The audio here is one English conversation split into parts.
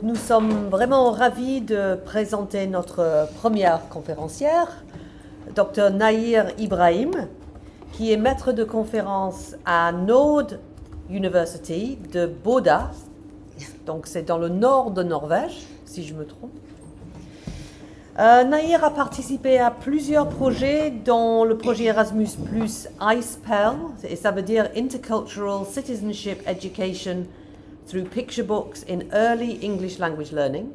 Nous sommes vraiment ravis de présenter notre première conférencière, Dr Nayr Ibrahim, qui est maître de conférence à Nord University de Boda, donc c'est dans le nord de Norvège, si je me trompe. Nayr a participé à plusieurs projets, dont le projet Erasmus+, ICEPEL, et ça veut dire Intercultural Citizenship Education through picture books in early English language learning.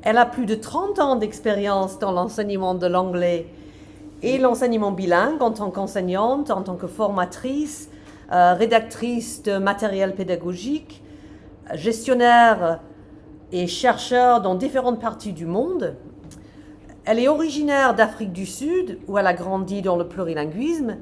Elle a plus de 30 ans d'expérience dans l'enseignement de l'anglais et l'enseignement bilingue en tant qu'enseignante, en tant que formatrice, rédactrice de matériel pédagogique, gestionnaire et chercheur dans différentes parties du monde. Elle est originaire d'Afrique du Sud, où elle a grandi dans le plurilinguisme,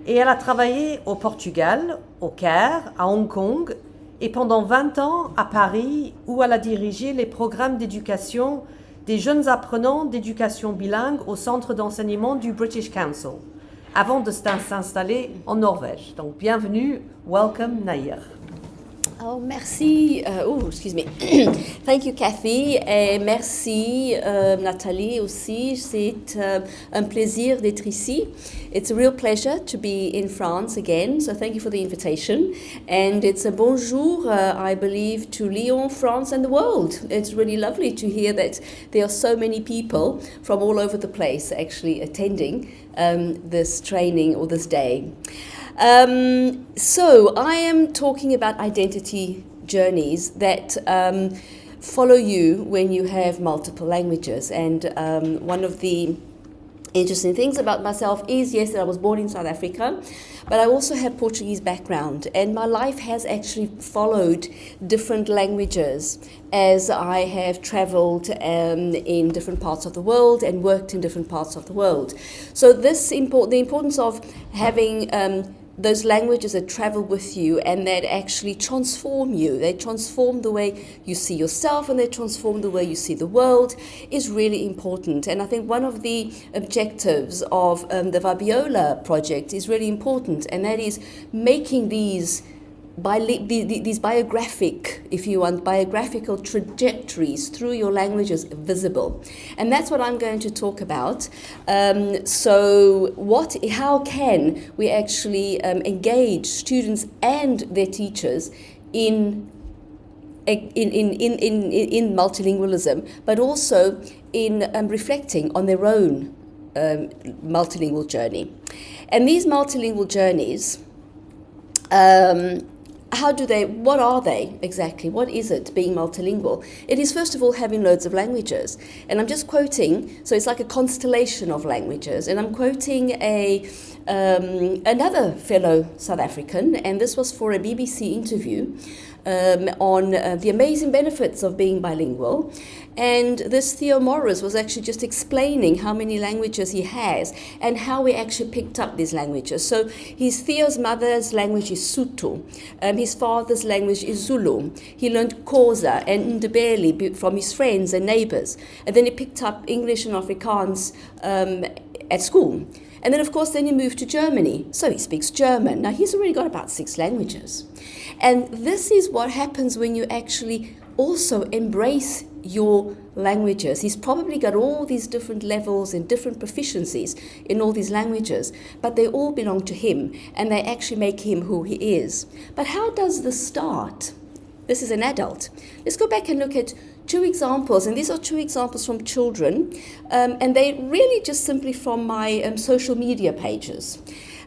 et elle a travaillé au Portugal, au Caire, à Hong Kong, et pendant 20 ans à Paris, où elle a dirigé les programmes d'éducation des jeunes apprenants d'éducation bilingue au centre d'enseignement du British Council, avant de s'installer en Norvège. Donc, bienvenue, welcome Nayr. Oh, merci. Excuse me. Thank you, Cathy. Et merci, Nathalie aussi. C'est un plaisir d'être ici. It's a real pleasure to be in France again. So thank you for the invitation. And it's a bonjour, I believe, to Lyon, France, and the world. It's really lovely to hear that there are so many people from all over the place actually attending this training or this day. So I am talking about identity journeys that follow you when you have multiple languages. And one of the interesting things about myself is, yes, that I was born in South Africa, but I also have Portuguese background, and my life has actually followed different languages as I have traveled in different parts of the world and worked in different parts of the world. So the importance of having those languages that travel with you and that actually transform you. They transform the way you see yourself and they transform the way you see the world is really important. And I think one of the objectives of the Vabiola project is really important, and that is making these biographic, if you want, biographical trajectories through your languages visible. And that's what I'm going to talk about. How can we actually engage students and their teachers in multilingualism, but also in reflecting on their own multilingual journey. And these multilingual journeys, what are they exactly? What is it being multilingual? It is first of all having loads of languages. And I'm just quoting, so it's like a constellation of languages. And I'm quoting another fellow South African, and this was for a BBC interview on the amazing benefits of being bilingual. And this Theo Morris was actually just explaining how many languages he has and how he actually picked up these languages. So Theo's mother's language is Sotho, his father's language is Zulu. He learned Xhosa and Ndebele from his friends and neighbors. And then he picked up English and Afrikaans at school. And then, of course, then he moved to Germany. So he speaks German. Now, he's already got about 6 languages. And this is what happens when you actually also embrace your languages. He's probably got all these different levels and different proficiencies in all these languages, but they all belong to him, and they actually make him who he is. But how does this start? This is an adult. Let's go back and look at 2 examples, and these are 2 examples from children, and they really just simply from my social media pages.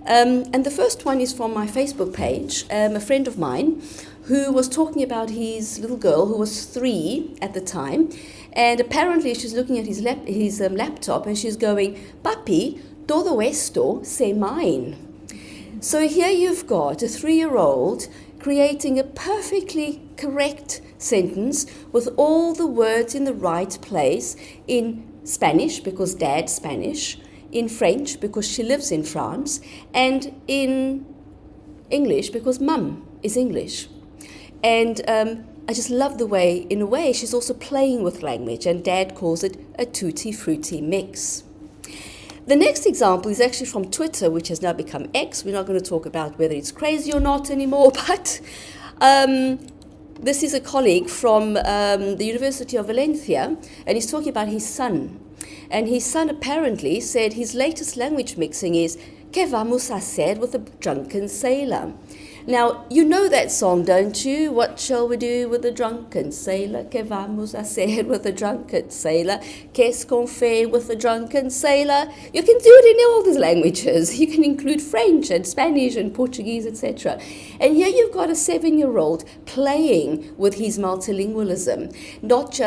And the first one is from my Facebook page, a friend of mine who was talking about his little girl who was 3 at the time, and apparently she's looking at his laptop and she's going, "Papi, todo esto se mine." So here you've got a 3-year-old creating a perfectly correct sentence with all the words in the right place in Spanish, because Dad's Spanish, in French, because she lives in France, and in English, because Mum is English. And I just love the way, in a way, she's also playing with language, and Dad calls it a tutti-frutti mix. The next example is actually from Twitter, which has now become X. We're not going to talk about whether it's crazy or not anymore, but this is a colleague from the University of Valencia, and he's talking about his son. And his son apparently said his latest language mixing is "Que vamos a hacer with a drunken sailor?" Now, you know that song, don't you? What shall we do with a drunken sailor? Que vamos a hacer with a drunken sailor? Qu'est-ce qu'on fait with a drunken sailor? You can do it in all these languages. You can include French and Spanish and Portuguese, etc. And here you've got a 7-year-old playing with his multilingualism.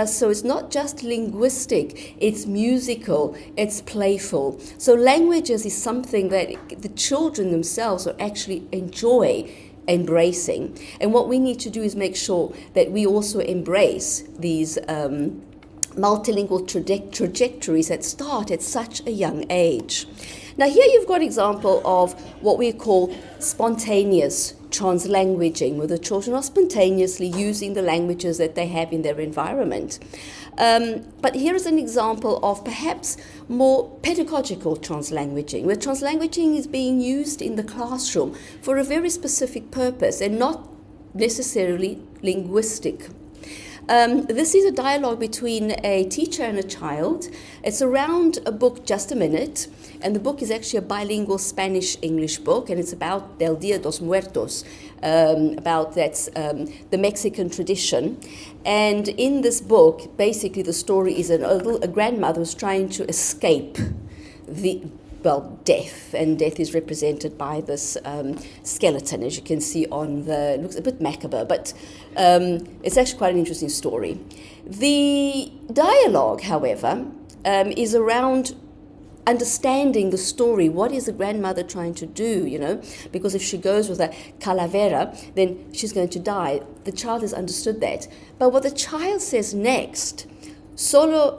So it's not just linguistic, it's musical, it's playful. So languages is something that the children themselves will actually enjoy embracing. And what we need to do is make sure that we also embrace these multilingual trajectories that start at such a young age. Now here you've got an example of what we call spontaneous translanguaging, where the children are spontaneously using the languages that they have in their environment. But here is an example of perhaps more pedagogical translanguaging, where translanguaging is being used in the classroom for a very specific purpose and not necessarily linguistic. This is a dialogue between a teacher and a child. It's around a book, Just a Minute, and the book is actually a bilingual Spanish-English book, and it's about El Dia dos Muertos, about the Mexican tradition. And in this book, basically the story is a grandmother who's trying to escape death, and death is represented by this skeleton, as you can see it looks a bit macabre, but it's actually quite an interesting story. The dialogue, however, is around understanding the story. What is the grandmother trying to do, because if she goes with a calavera, then she's going to die. The child has understood that. But what the child says next, solo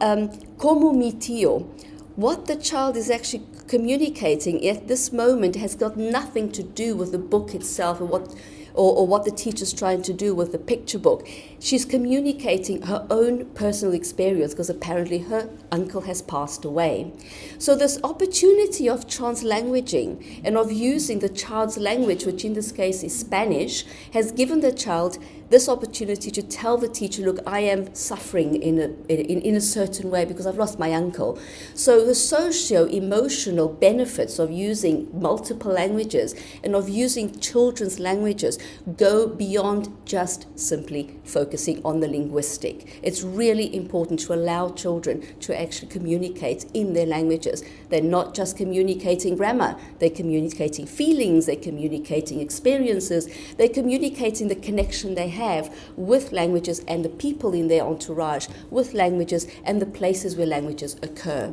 como mi tío, what the child is actually communicating at this moment has got nothing to do with the book itself or what the teacher's trying to do with the picture book. She's communicating her own personal experience because apparently her uncle has passed away. So this opportunity of translanguaging and of using the child's language, which in this case is Spanish, has given the child this opportunity to tell the teacher, look, I am suffering in a certain way because I've lost my uncle. So the socio-emotional benefits of using multiple languages and of using children's languages go beyond just simply focusing on the linguistic. It's really important to allow children to actually communicate in their languages. They're not just communicating grammar, they're communicating feelings, they're communicating experiences, they're communicating the connection they have with languages and the people in their entourage, with languages and the places where languages occur.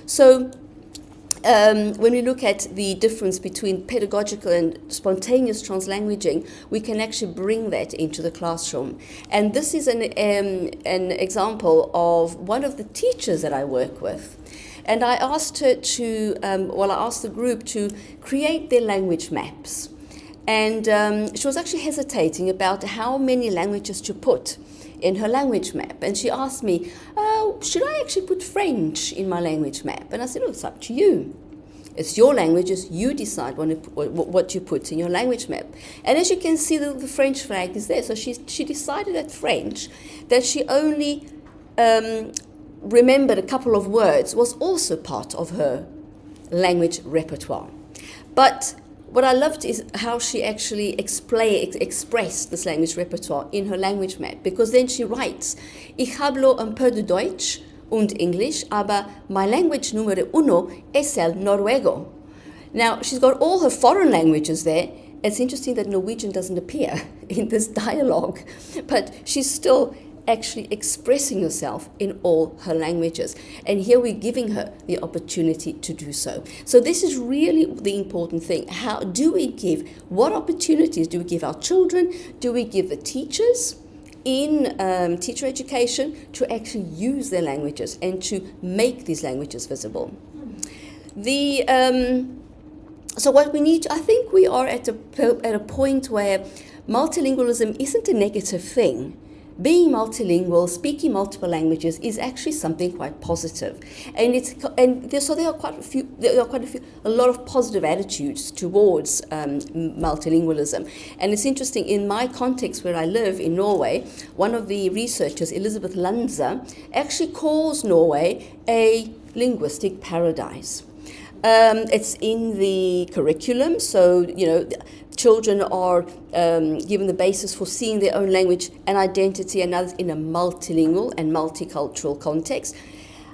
So when we look at the difference between pedagogical and spontaneous translanguaging, we can actually bring that into the classroom. And this is an example of one of the teachers that I work with. And I asked her I asked the group to create their language maps. And she was actually hesitating about how many languages to put in her language map. And she asked me, should I actually put French in my language map? And I said, it's up to you. It's your languages, you decide what you put in your language map. And as you can see, the French flag is there. So she decided at French that she only remembered a couple of words was also part of her language repertoire. But what I loved is how she actually expressed this language repertoire in her language map, because then she writes, Ich hablo un peu de Deutsch und English, aber my language numero uno es el noruego. Now, she's got all her foreign languages there. It's interesting that Norwegian doesn't appear in this dialogue, but she's still actually expressing herself in all her languages. And here we're giving her the opportunity to do so. So this is really the important thing. What opportunities do we give our children? Do we give the teachers in teacher education to actually use their languages and to make these languages visible? So what we need, I think we are at a point where multilingualism isn't a negative thing. being multilingual, speaking multiple languages is actually something quite positive, and there are quite a lot of positive attitudes towards multilingualism. And it's interesting, in my context where I live in Norway, one of the researchers, Elizabeth Lanza, actually calls Norway a linguistic paradise. It's in the curriculum, so children are given the basis for seeing their own language and identity and others in a multilingual and multicultural context.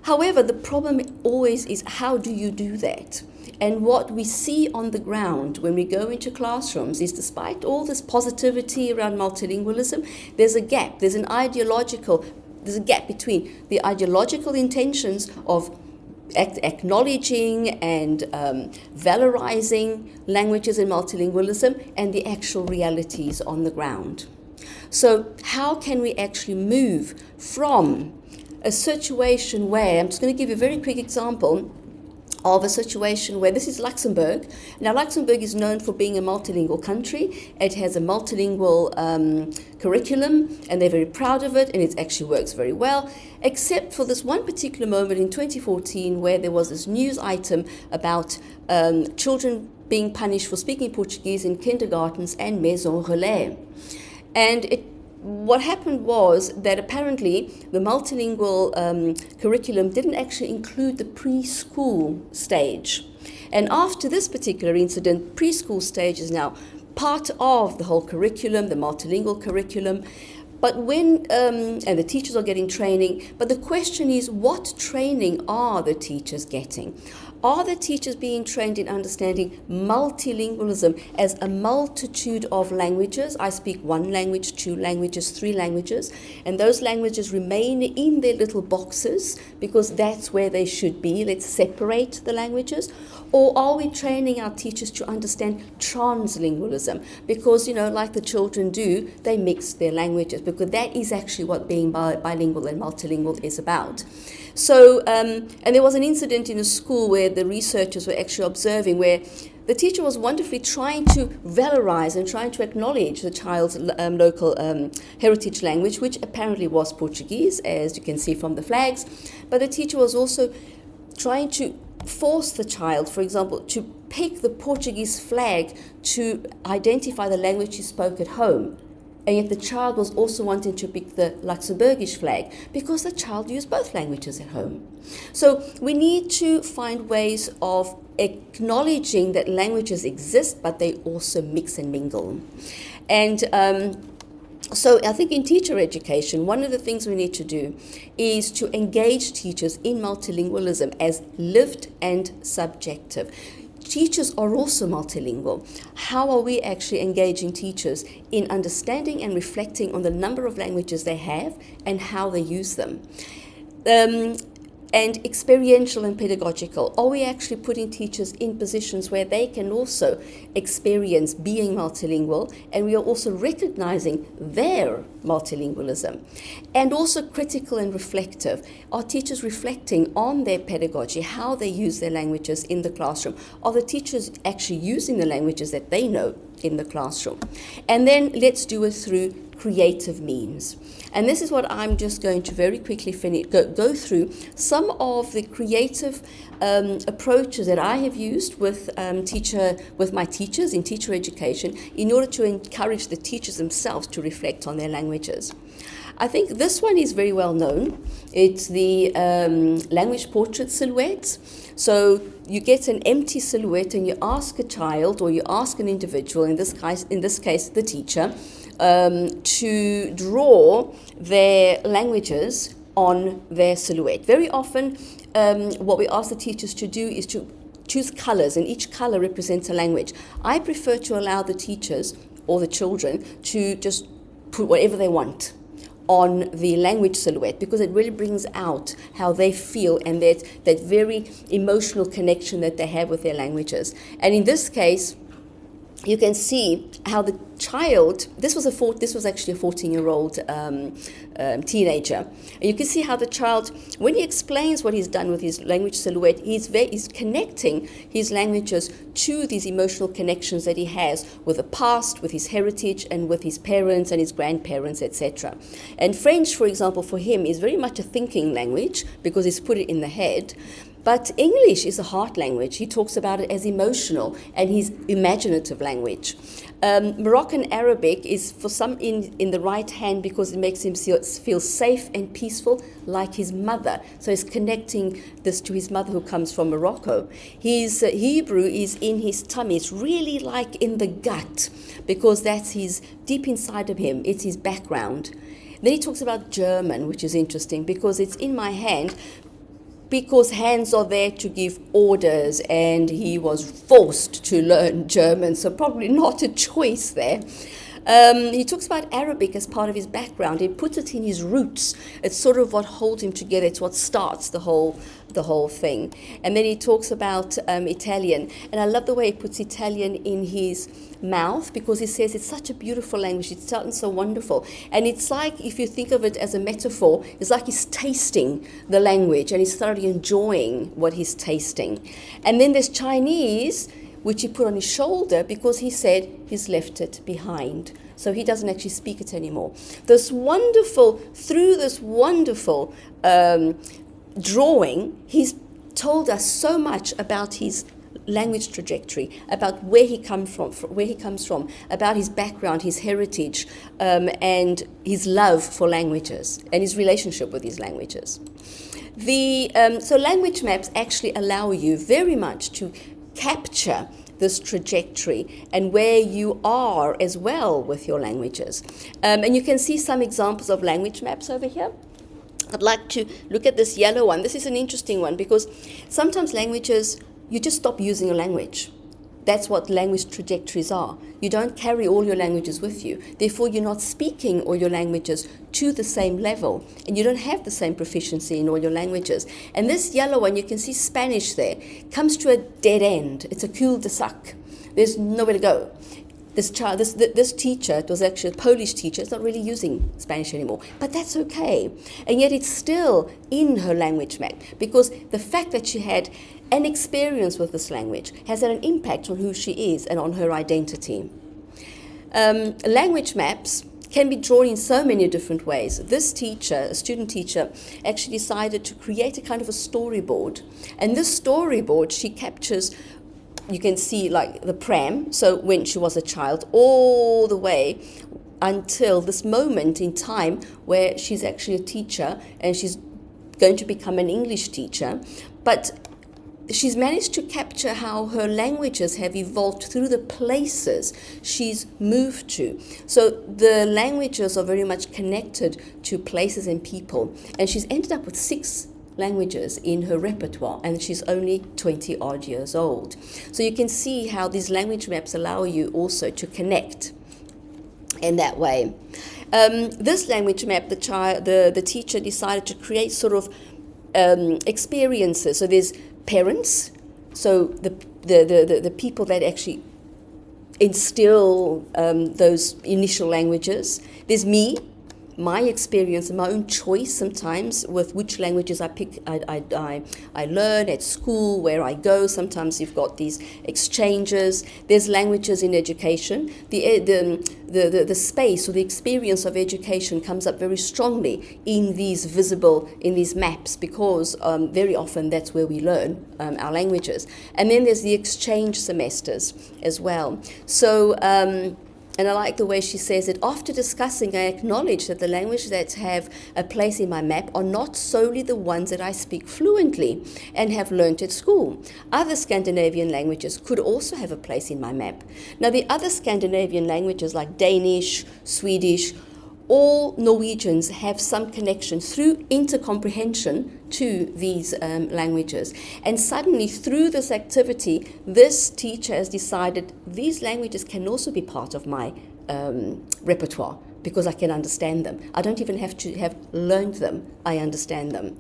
However, the problem always is, how do you do that? And what we see on the ground when we go into classrooms is, despite all this positivity around multilingualism, there's a gap. There's a gap between the ideological intentions of acknowledging and valorizing languages and multilingualism and the actual realities on the ground. So how can we actually move from a situation where, I'm just going to give you a very quick example of a situation where, this is Luxembourg. Now, Luxembourg is known for being a multilingual country. It has a multilingual curriculum, and they're very proud of it, and it actually works very well, except for this one particular moment in 2014 where there was this news item about children being punished for speaking Portuguese in kindergartens and maison relais. And what happened was that apparently the multilingual curriculum didn't actually include the preschool stage. And after this particular incident, preschool stage is now part of the whole curriculum, the multilingual curriculum. But and the teachers are getting training, but the question is, what training are the teachers getting? Are the teachers being trained in understanding multilingualism as a multitude of languages? I speak one language, two languages, three languages, and those languages remain in their little boxes because that's where they should be. Let's separate the languages. Or are we training our teachers to understand translingualism? Because, like the children do, they mix their languages, because that is actually what being bilingual and multilingual is about. So, and there was an incident in a school where the researchers were actually observing where the teacher was wonderfully trying to valorize and trying to acknowledge the child's local heritage language, which apparently was Portuguese, as you can see from the flags. But the teacher was also trying to force the child, for example, to pick the Portuguese flag to identify the language he spoke at home. And yet the child was also wanting to pick the Luxembourgish flag because the child used both languages at home. So we need to find ways of acknowledging that languages exist, but they also mix and mingle. And so I think in teacher education, one of the things we need to do is to engage teachers in multilingualism as lived and subjective. Teachers are also multilingual. How are we actually engaging teachers in understanding and reflecting on the number of languages they have and how they use them? And experiential and pedagogical. Are we actually putting teachers in positions where they can also experience being multilingual, and we are also recognizing their multilingualism? And also critical and reflective. Are teachers reflecting on their pedagogy, how they use their languages in the classroom? Are the teachers actually using the languages that they know in the classroom? And then let's do it through creative means. And this is what I'm just going to very quickly go through some of the creative approaches that I have used with my teachers in teacher education in order to encourage the teachers themselves to reflect on their languages. I think this one is very well known. It's the language portrait silhouette. So you get an empty silhouette and you ask a child or you ask an individual, in this case the teacher, to draw their languages on their silhouette. Very often what we ask the teachers to do is to choose colors, and each color represents a language. I prefer to allow the teachers or the children to just put whatever they want on the language silhouette, because it really brings out how they feel and that very emotional connection that they have with their languages. And in this case, you can see how the child, this was actually a 14-year-old teenager, and you can see how the child, when he explains what he's done with his language silhouette, he's connecting his languages to these emotional connections that he has with the past, with his heritage, and with his parents and his grandparents, etc. And French, for example, for him is very much a thinking language because he's put it in the head. But English is a heart language. He talks about it as emotional and his imaginative language. Moroccan Arabic is for some in the right hand because it makes him feel safe and peaceful like his mother. So he's connecting this to his mother who comes from Morocco. His Hebrew is in his tummy. It's really like in the gut because that's his deep inside of him. It's his background. Then he talks about German, which is interesting because it's in my hand, because hands are there to give orders, and he was forced to learn German, so probably not a choice there. He talks about Arabic as part of his background. He puts it in his roots. It's sort of what holds him together. It's what starts the whole thing. And then he talks about Italian, and I love the way he puts Italian in his mouth because he says it's such a beautiful language. It sounds so wonderful, and it's like, if you think of it as a metaphor, it's like he's tasting the language and he's thoroughly enjoying what he's tasting. And then there's Chinese, which he put on his shoulder because he said he's left it behind. So he doesn't actually speak it anymore. Through this wonderful drawing, he's told us so much about his language trajectory, about where he comes from, about his background, his heritage, and his love for languages and his relationship with these languages. So language maps actually allow you very much to capture this trajectory and where you are as well with your languages. And you can see some examples of language maps over here. I'd like to look at this yellow one. This is an interesting one because sometimes languages, you just stop using a language. That's what language trajectories are. You don't carry all your languages with you. Therefore, you're not speaking all your languages to the same level, and you don't have the same proficiency in all your languages. And this yellow one, you can see Spanish there, comes to a dead end. It's a cul-de-sac. There's nowhere to go. This teacher, it was actually a Polish teacher, is not really using Spanish anymore. But that's okay. And yet it's still in her language map because the fact that she had an experience with this language has had an impact on who she is and on her identity. Language maps can be drawn in so many different ways. This teacher, a student teacher, actually decided to create a kind of a storyboard. And this storyboard, she captures, you can see like the pram, so when she was a child, all the way until this moment in time where she's actually a teacher and she's going to become an English teacher. But she's managed to capture how her languages have evolved through the places she's moved to. So the languages are very much connected to places and people. And she's ended up with 6 languages in her repertoire, and she's only 20 odd years old. So you can see how these language maps allow you also to connect in that way. This language map, the teacher decided to create sort of experiences. So there's parents, so the people that actually instill those initial languages. There's me, my experience and my own choice sometimes with which languages I pick, I learn at school, where I go. Sometimes you've got these exchanges. There's languages in education. The space or the experience of education comes up very strongly in these maps because very often that's where we learn our languages. And then there's the exchange semesters as well. So and I like the way she says it. After discussing, I acknowledge that the languages that have a place in my map are not solely the ones that I speak fluently and have learnt at school. Other Scandinavian languages could also have a place in my map. Now, the other Scandinavian languages like Danish, Swedish, all Norwegians have some connection through intercomprehension to these languages. And suddenly, through this activity, this teacher has decided these languages can also be part of my repertoire because I can understand them. I don't even have to have learned them. I understand them.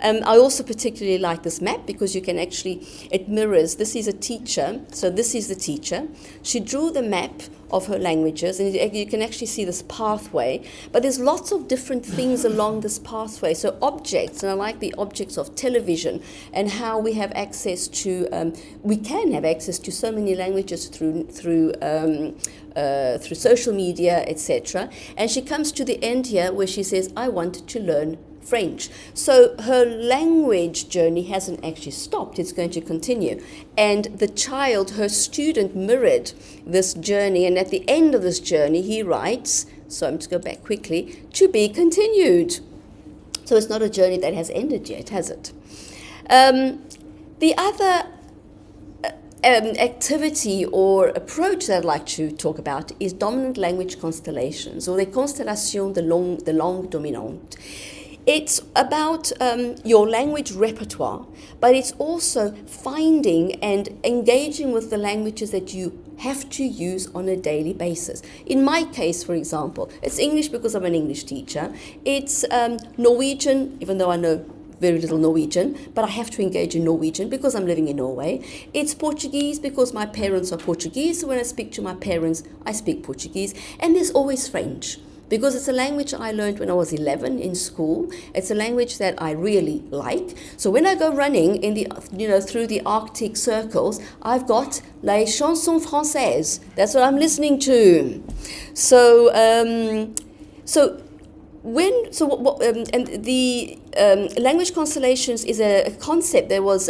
I also particularly like this map because you can actually, it mirrors, this is a teacher, so this is the teacher. She drew the map of her languages, and you can actually see this pathway, but there's lots of different things along this pathway. So objects, and I like the objects of television and how we have access to, we can have access to so many languages through social media, etc. And she comes to the end here where she says, I want to learn French. So her language journey hasn't actually stopped, it's going to continue. And the child, her student, mirrored this journey, and at the end of this journey he writes, so I'm just going to go back quickly, to be continued. So it's not a journey that has ended yet, has it? The other activity or approach that I'd like to talk about is dominant language constellations, or les constellations de langue dominante. It's about your language repertoire, but it's also finding and engaging with the languages that you have to use on a daily basis. In my case, for example, it's English because I'm an English teacher. It's Norwegian, even though I know very little Norwegian, but I have to engage in Norwegian because I'm living in Norway. It's Portuguese because my parents are Portuguese, so when I speak to my parents, I speak Portuguese. And there's always French, because it's a language I learned when I was 11 in school. It's a language that I really like. So when I go running in the, through the Arctic circles, I've got les chansons françaises. That's what I'm listening to. Language constellations is a concept that was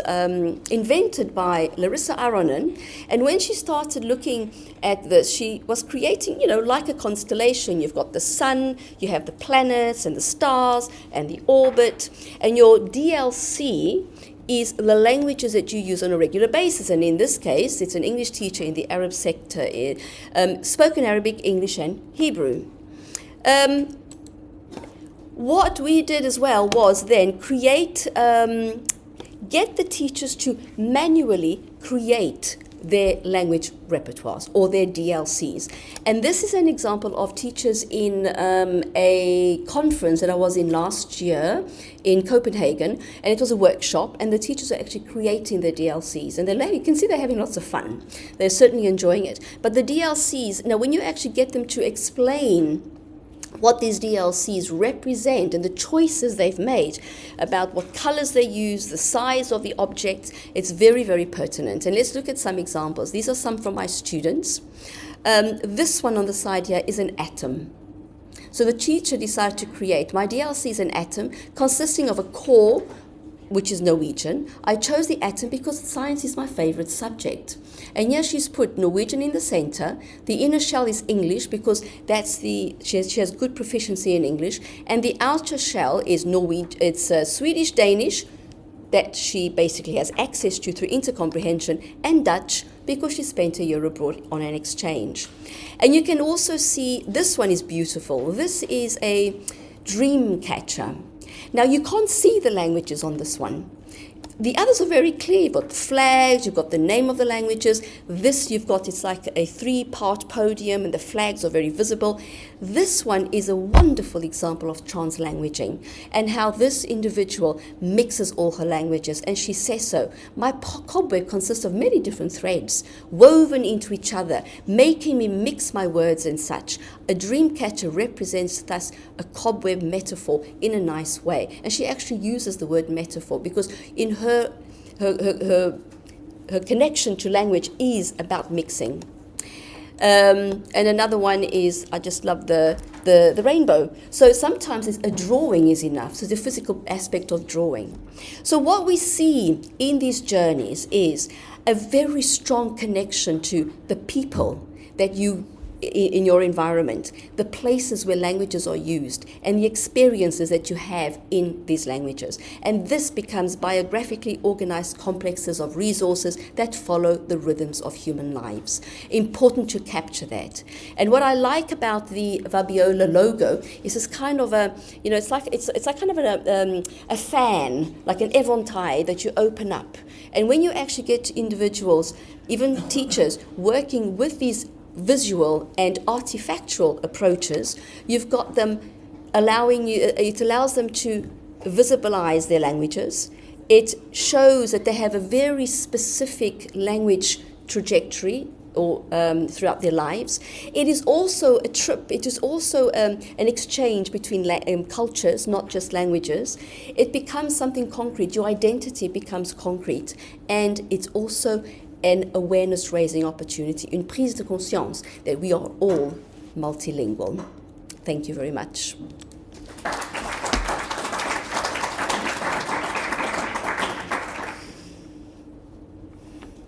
invented by Larissa Aronen, and when she started looking at this, she was creating, like a constellation. You've got the sun, you have the planets and the stars and the orbit, and your DLC is the languages that you use on a regular basis. And in this case, it's an English teacher in the Arab sector, spoken Arabic, English, and Hebrew. What we did as well was then get the teachers to manually create their language repertoires or their DLCs. And this is an example of teachers in a conference that I was in last year in Copenhagen, and it was a workshop, and the teachers are actually creating their DLCs. And you can see they're having lots of fun. They're certainly enjoying it. But the DLCs, now when you actually get them to explain what these DLCs represent and the choices they've made about what colors they use, the size of the objects, it's very, very pertinent. And let's look at some examples. These are some from my students. This one on the side here is an atom. So the teacher decided to create, my DLC is an atom consisting of a core, which is Norwegian. I chose the atom because science is my favorite subject. And here she's put Norwegian in the center. The inner shell is English because she has good proficiency in English. And the outer shell is it's Swedish, Danish, that she basically has access to through intercomprehension, and Dutch because she spent a year abroad on an exchange. And you can also see, this one is beautiful. This is a dream catcher. Now, you can't see the languages on this one. The others are very clear. You've got the flags, you've got the name of the languages. This you've got, it's like a 3-part podium, and the flags are very visible. This one is a wonderful example of translanguaging and how this individual mixes all her languages. And she says so. My cobweb consists of many different threads woven into each other, making me mix my words and such. A dream catcher represents thus a cobweb metaphor in a nice way. And she actually uses the word metaphor because in her connection to language is about mixing. And another one is, I just love the rainbow. So sometimes a drawing is enough, so the physical aspect of drawing. So what we see in these journeys is a very strong connection to the people that you in your environment, the places where languages are used, and the experiences that you have in these languages. And this becomes biographically organized complexes of resources that follow the rhythms of human lives. Important to capture that. And what I like about the Vabiola logo is this kind of it's like kind of a fan, like an éventail that you open up. And when you actually get individuals, even teachers, working with these visual and artifactual approaches, you've got them it allows them to visibilize their languages. It shows that they have a very specific language trajectory or throughout their lives. It is also a trip. It is also an exchange between cultures, not just languages. It becomes something concrete. Your identity becomes concrete, and it's also an awareness-raising opportunity, une prise de conscience that we are all multilingual. Thank you very much.